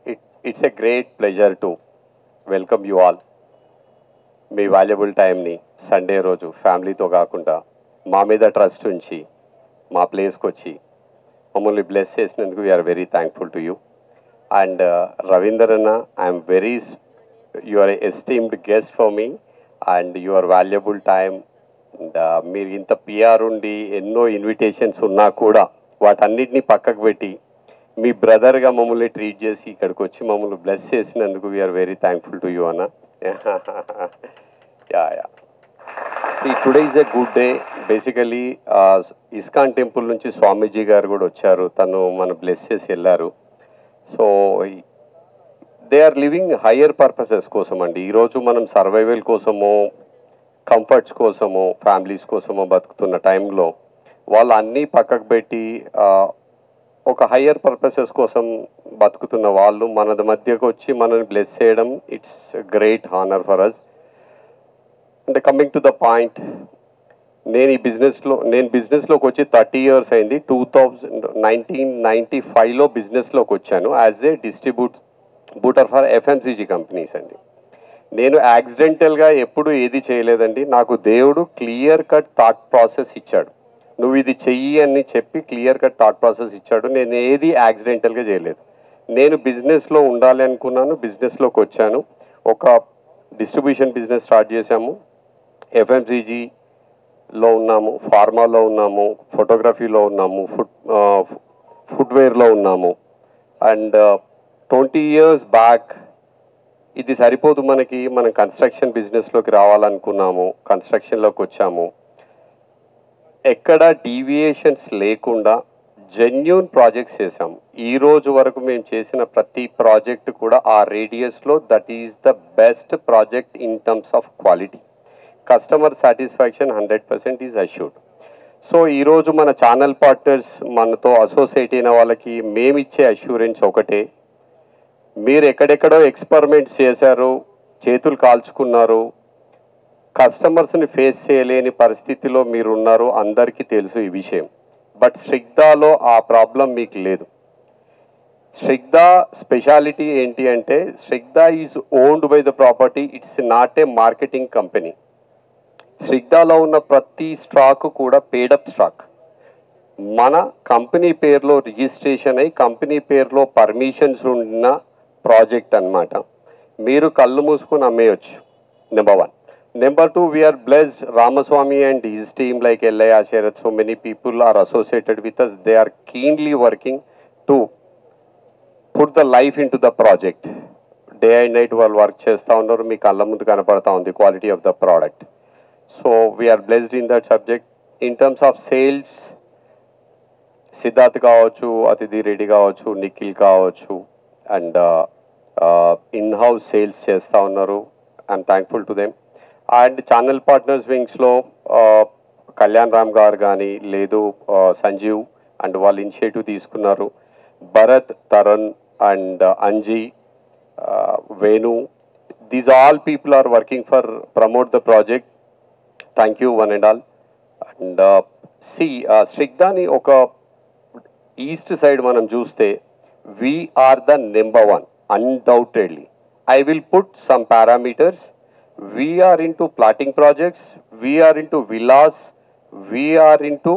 It's a great pleasure to welcome you all. Me valuable టైంని Sunday రోజు ఫ్యామిలీతో కాకుండా మా మీద ట్రస్ట్ ఉంచి మా ప్లేస్కి వచ్చి మమ్మల్ని బ్లెస్ చేసినందుకు we are very thankful to you. And Ravinder అన్న, I'm very you are esteemed guest for me and your valuable time. And మీరు ఇంత పిఆర్ ఉండి ఎన్నో ఇన్విటేషన్స్ ఉన్నా కూడా వాటన్నిటిని పక్కకు పెట్టి మీ బ్రదర్గా మమ్మల్ని ట్రీట్ చేసి ఇక్కడికి వచ్చి మమ్మల్ని బ్లెస్ చేసినందుకు we are very thankful to you అన్న. Yeah See, today is a good day. Basically, ISKCON temple నుంచి స్వామీజీ గారు కూడా వచ్చారు, తను మన బ్లెస్ చేసి వెళ్ళారు. So they are living higher purposes కోసం అండి. ఈరోజు మనం సర్వైవల్ కోసమో కంఫర్ట్స్ కోసమో ఫ్యామిలీస్ కోసమో బతుకుతున్న టైంలో వాళ్ళు అన్నీ పక్కకు పెట్టి ఒక హయ్యర్ పర్పసెస్ కోసం బతుకుతున్న వాళ్ళు మన మధ్యకు వచ్చి మనల్ని బ్లెస్ చేయడం, it's great honour for us. అంటే కమింగ్ టు ద పాయింట్, నేను బిజినెస్లోకి వచ్చి 30 years అయింది. 1995లో బిజినెస్లోకి వచ్చాను as a distributor for FMCG companies అండి. నేను యాక్సిడెంటల్గా ఎప్పుడు ఏది చేయలేదండి. నాకు దేవుడు క్లియర్ కట్ థాట్ ప్రాసెస్ ఇచ్చాడు. నువ్వు ఇది చెయ్యి అని చెప్పి క్లియర్ కట్ థాట్ ప్రాసెస్ ఇచ్చాడు. నేను ఏది యాక్సిడెంటల్గా చేయలేదు. నేను బిజినెస్లో ఉండాలి అనుకున్నాను, బిజినెస్లోకి వచ్చాను. ఒక డిస్ట్రిబ్యూషన్ బిజినెస్ స్టార్ట్ చేశాము. ఎఫ్ఎంసీజీలో ఉన్నాము, ఫార్మాలో ఉన్నాము, ఫోటోగ్రఫీలో ఉన్నాము, ఫుట్వేర్లో ఉన్నాము. అండ్ 20 years బ్యాక్ ఇది సరిపోదు మనకి, మనం కన్స్ట్రక్షన్ బిజినెస్లోకి రావాలనుకున్నాము, కన్స్ట్రక్షన్లోకి వచ్చాము. ఎక్కడ డీవియేషన్స్ లేకుండా జెన్యూన్ ప్రాజెక్ట్స్ చేసాము. ఈ రోజు వరకు మేము చేసిన ప్రతి ప్రాజెక్ట్ కూడా ఆ రేడియస్లో that is the best project in terms of quality. Customer satisfaction 100% is assured. So ఈరోజు మన ఛానల్ పార్ట్నర్స్ మనతో అసోసియేట్ అయిన వాళ్ళకి మేమిచ్చే అష్యూరెన్స్ ఒకటే, మీరు ఎక్కడెక్కడో ఎక్స్పెరిమెంట్స్ చేశారు, చేతులు కాల్చుకున్నారు, కస్టమర్స్ని ఫేస్ చేయలేని పరిస్థితిలో మీరు ఉన్నారు, అందరికీ తెలుసు ఈ విషయం. బట్ శ్రిగ్ధాలో ఆ ప్రాబ్లం మీకు లేదు. శ్రిగ్ధా స్పెషాలిటీ ఏంటి అంటే, Srigdha is owned by the property, it's not a marketing company. శ్రిగ్ధాలో ఉన్న ప్రతి స్టాక్ కూడా పేడప్ స్టాక్. మన కంపెనీ పేరులో రిజిస్ట్రేషన్ అయ్యి కంపెనీ పేరులో పర్మిషన్స్ ఉన్న ప్రాజెక్ట్ అన్నమాట. మీరు కళ్ళు మూసుకొని అమ్మేయచ్చు. Number 1. Number 2, we are blessed. Ramaswamy and his team like L.I. Asharath, so many people are associated with us. They are keenly working to put the life into the project. Day and night వాళ్ళు work చేస్తూ ఉన్నారు, మీ కళ్ళ ముందు కనపడతా ఉంది quality of the product. So we're blessed in that subject. In terms of sales, Siddharth కావచ్చు, అతిథి రెడ్డి కావచ్చు, నిఖిల్ కావచ్చు, అండ్ ఇన్ హౌస్ సేల్స్ చేస్తూ ఉన్నారు. I'm thankful to them. And channel partners వింగ్స్లో కళ్యాణ్ రామ్ గారు కానీ, లేదు సంజీవ్ అండ్ వాళ్ళు ఇనిషియేటివ్ తీసుకున్నారు. Bharath, Tarun and Anji, Venu, these all people are working for promote the project. Thank you one and all. And శ్రిగ్ధాని ఒక ఈస్ట్ సైడ్ మనం చూస్తే we are the number 1 undoubtedly. I will put some parameters. We are into plotting projects, we are into villas, we are into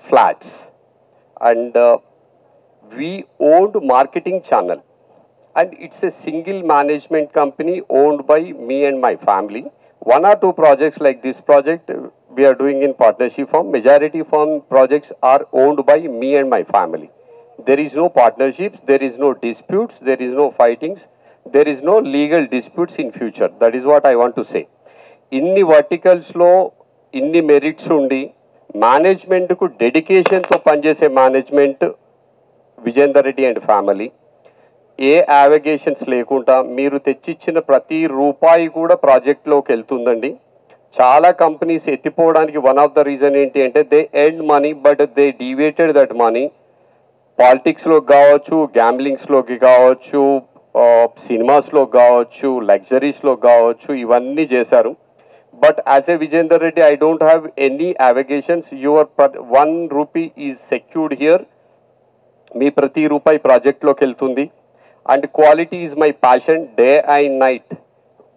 flats, and we owned marketing channel, and it's a single management company owned by me and my family. 1 or 2 projects like this project we are doing in partnership form. Majority form projects are owned by me and my family. There is no partnerships, there is no disputes, there is no fightings, there is no legal disputes in future. That is what I want to say. ఇన్ని వర్టికల్స్లో ఇన్ని merits ఉండి మేనేజ్మెంట్కు డెడికేషన్తో పనిచేసే management Vijender Reddy and family. ఏ యావిగేషన్స్ లేకుండా మీరు తెచ్చిచ్చిన ప్రతి రూపాయి కూడా ప్రాజెక్ట్లోకి వెళ్తుందండి. చాలా కంపెనీస్ ఎత్తిపోవడానికి వన్ ఆఫ్ ద రీజన్ ఏంటి అంటే, they earn money but they deviated that money పాలిటిక్స్లోకి కావచ్చు, గ్యాంబ్లింగ్స్లోకి కావచ్చు, సినిమాస్లో కావచ్చు, లగ్జరీస్లో కావచ్చు, ఇవన్నీ చేశారు. But as a Vijender Reddy I don't have any అవిగేషన్స్. Your 1 rupee is secured here. మీ ప్రతి రూపాయి ప్రాజెక్ట్లోకి వెళ్తుంది. And quality is my passion, day and night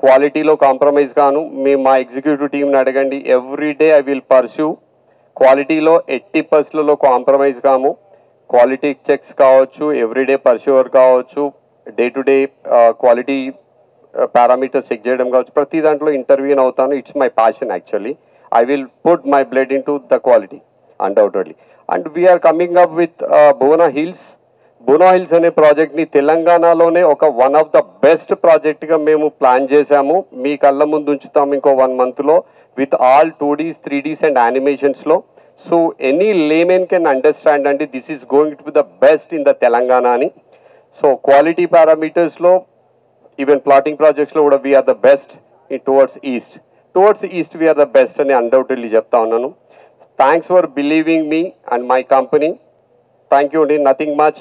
క్వాలిటీలో కాంప్రమైజ్ కాను. మా ఎగ్జిక్యూటివ్ టీమ్ని అడగండి, every day I will pursue క్వాలిటీలో 80% కాంప్రమైజ్ కాము. క్వాలిటీ చెక్స్ కావచ్చు, ఎవ్రీడే పర్స్యూవర్ కావచ్చు, day to day quality parameters check చేయడం కావచ్చు, ప్రతి దాంట్లో ఇంటర్వ్యూన్ అవుతాను. It's my passion actually. I will put my blood in to the quality undoubtedly. And we're coming up with Bhuvana Hills. Bhuvana Hills అనే ప్రాజెక్ట్ని తెలంగాణలోనే ఒక వన్ ఆఫ్ ద బెస్ట్ ప్రాజెక్ట్గా మేము ప్లాన్ చేశాము. మీ కళ్ళ ముందు ఉంచుతాము ఇంకో 1 monthలో with all 2Ds, 3Ds and animations lo. So any layman can understand and this is going to be the best in the Telangana ani. So quality parameters lo, even plotting projects lo we are the best in towards east. Towards east we are the best ani undoubtedly chepta unnanu. Thanks for believing me and my company. Thank you, nothing much.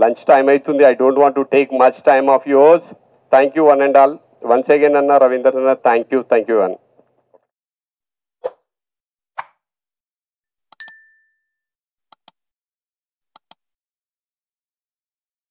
Lunch time aitundi. I don't want to take much time of yours. Thank you one and all. Once again Anna Ravindra, thank you one.